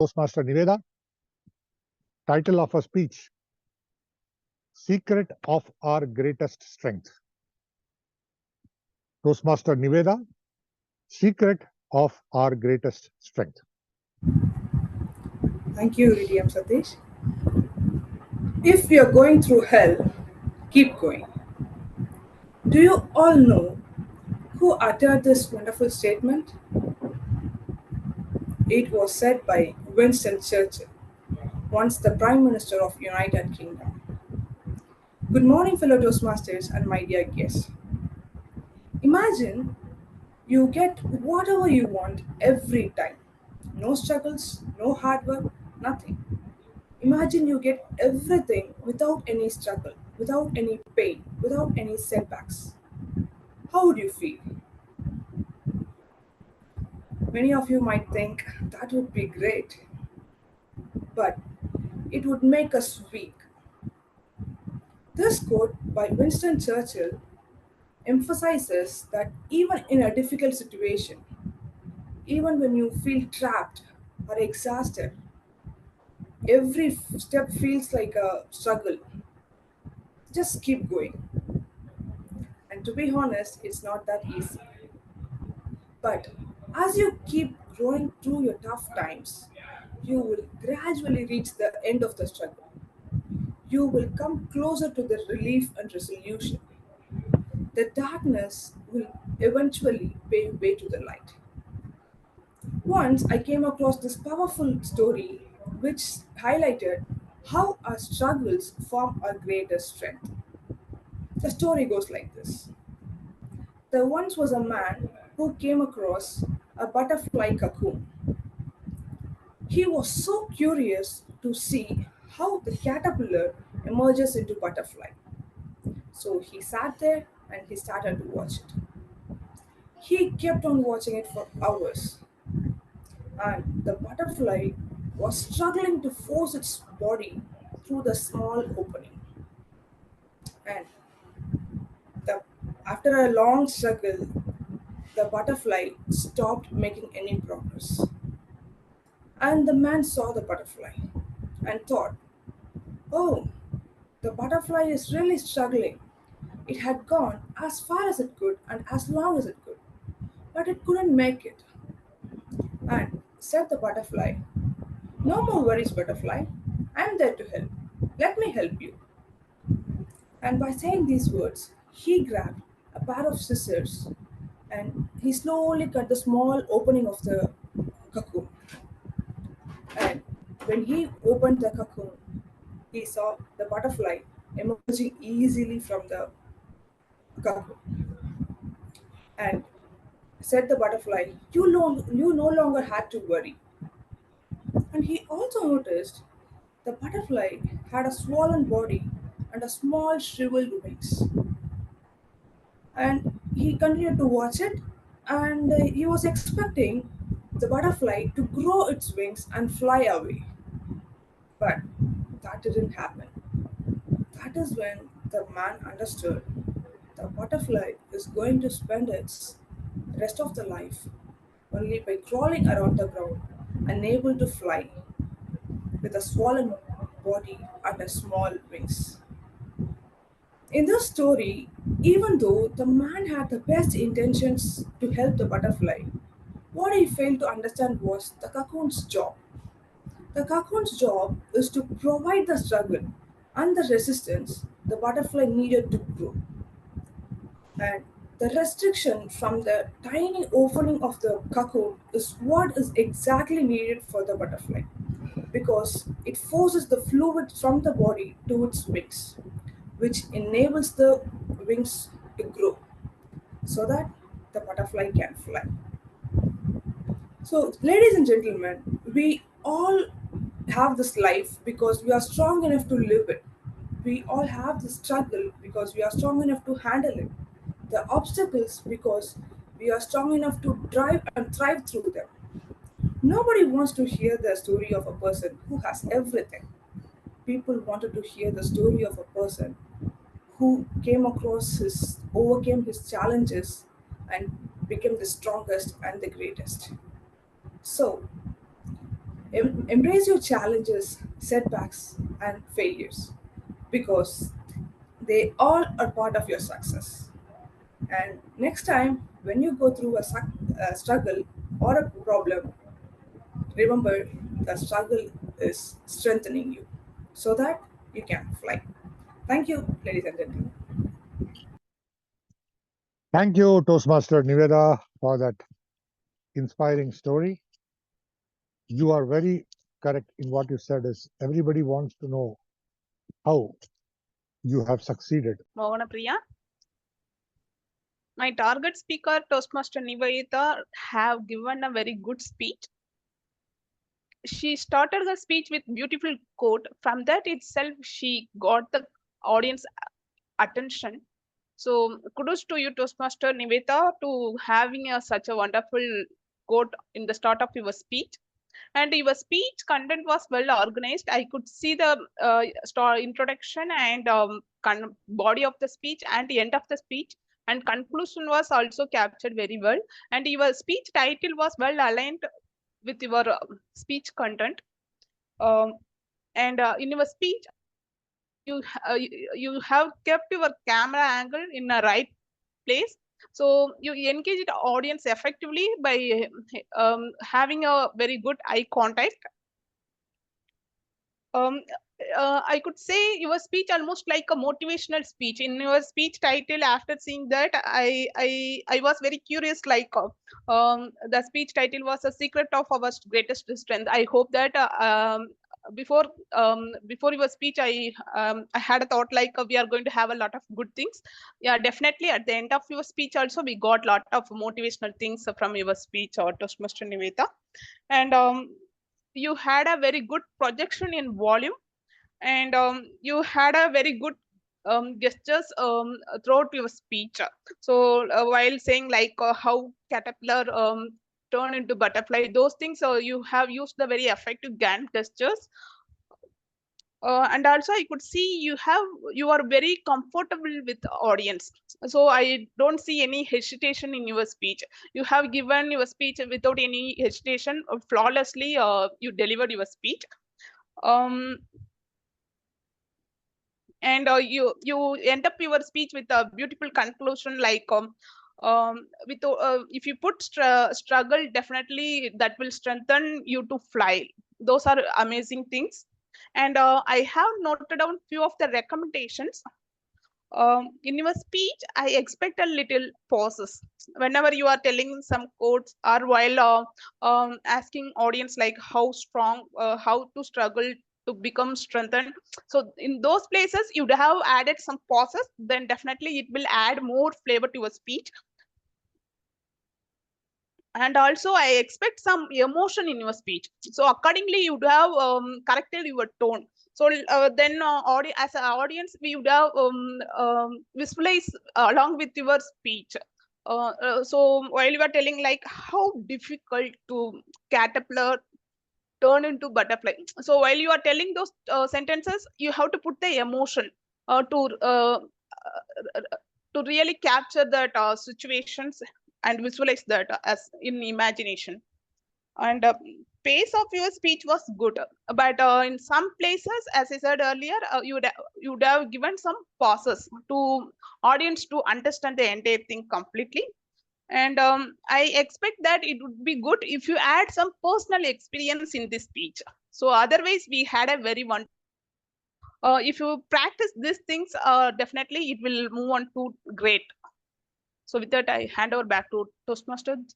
Toastmaster Nivedha. Title of her speech: Secret of Our Greatest Strength. Toastmaster Nivedha, Secret of Our Greatest Strength. Thank you, Riddhi and Satish. If you're going through hell, keep going. Do you all know who uttered this wonderful statement? It was said by Winston Churchill, once the Prime Minister of United Kingdom. Good morning, fellow Toastmasters and my dear guests. Imagine you get whatever you want every time. No struggles, no hard work, nothing. Imagine you get everything without any struggle, without any pain, without any setbacks. How would you feel? Many of you might think that would be great, but it would make us weak. This quote by Winston Churchill emphasizes that even in a difficult situation, even when you feel trapped or exhausted, every step feels like a struggle. Just keep going. And to be honest, it's not that easy. But as you keep growing through your tough times, you will gradually reach the end of the struggle. You will come closer to the relief and resolution. The darkness will eventually pave way to the light. Once I came across this powerful story which highlighted how our struggles form our greatest strength. The story goes like this. There once was a man who came across a butterfly cocoon. He was so curious to see how the caterpillar emerges into butterfly. So he sat there and he started to watch it. He kept on watching it for hours, and the butterfly was struggling to force its body through the small opening. And the, after a long struggle, the butterfly stopped making any progress. And the man saw the butterfly and thought, oh, the butterfly is really struggling. It had gone as far as it could and as long as it could, but it couldn't make it. And said the butterfly, no more worries, butterfly. I'm there to help. Let me help you. And by saying these words, he grabbed a pair of scissors and he slowly cut the small opening of the cocoon. And when he opened the cocoon, he saw the butterfly emerging easily from the cocoon. And said the butterfly, you no longer had to worry. And he also noticed the butterfly had a swollen body and a small shriveled wings. And he continued to watch it, and he was expecting the butterfly to grow its wings and fly away. But that didn't happen. That is when the man understood the butterfly is going to spend its rest of the life only by crawling around the ground, unable to fly, with a swollen body and a small wings. In this story, even though the man had the best intentions to help the butterfly, what he failed to understand was the cocoon's job. The cocoon's job is to provide the struggle and the resistance the butterfly needed to grow. And the restriction from the tiny opening of the cocoon is what is exactly needed for the butterfly because it forces the fluid from the body to its wings, which enables the wings to grow so that the butterfly can fly. So, ladies and gentlemen, we all have this life because we are strong enough to live it. We all have this struggle because we are strong enough to handle it. The obstacles because we are strong enough to drive and thrive through them. Nobody wants to hear the story of a person who has everything. People wanted to hear the story of a person who overcame his challenges and became the strongest and the greatest. So, Embrace your challenges, setbacks, and failures because they all are part of your success. And next time, when you go through a struggle or a problem, remember the struggle is strengthening you so that you can fly. Thank you, ladies and gentlemen. Thank you, Toastmaster Nivedha, for that inspiring story. You are very correct in what you said is everybody wants to know how you have succeeded. Mohana Priya. My target speaker, Toastmaster Nivedha, have given a very good speech. She started the speech with beautiful quote. From that itself, she got the audience attention. So kudos to you, Toastmaster Nivedha, to having such a wonderful quote in the start of your speech. And your speech content was well organized. I could see the introduction and body of the speech and the end of the speech, and conclusion was also captured very well. And your speech title was well aligned with your speech content. And in your speech, you have kept your camera angle in the right place, so you engage the audience effectively by having a very good eye contact. um, I could say your speech almost like a motivational speech. In your speech title, after seeing that, I was very curious. Like the speech title was "A Secret of Our Greatest Strength." I hope that before before your speech, I had a thought like we are going to have a lot of good things. Yeah, definitely. At the end of your speech, also we got a lot of motivational things from your speech, or Toastmaster Nivedha, and you had a very good projection in volume, and you had a very good gestures throughout your speech. So while saying like how caterpillar turn into butterfly, those things, you have used the very effective Gantt gestures. And also I could see you are very comfortable with the audience, so I don't see any hesitation in your speech. You have given your speech without any hesitation, flawlessly you delivered your speech. um, and you end up your speech with a beautiful conclusion, like with if you put struggle, definitely that will strengthen you to fly. Those are amazing things. And I have noted down few of the recommendations. In your speech, I expect a little pauses whenever you are telling some quotes, or while asking audience like how strong, how to struggle to become strengthened. So in those places, you'd have added some pauses. Then definitely it will add more flavor to your speech. And also I expect some emotion in your speech, so accordingly you'd have corrected your tone. So then as an audience, we would have visualize along with your speech. So while you are telling like how difficult to caterpillar turn into butterfly, so while you are telling those sentences, you have to put the emotion to really capture that situations and visualize that as in imagination. And pace of your speech was good, but in some places, as I said earlier, you would have given some pauses to audience to understand the entire thing completely. And I expect that it would be good if you add some personal experience in this speech. So otherwise we had a very one. If you practice these things, definitely it will move on to great. So with that, I hand over back to Toastmasters.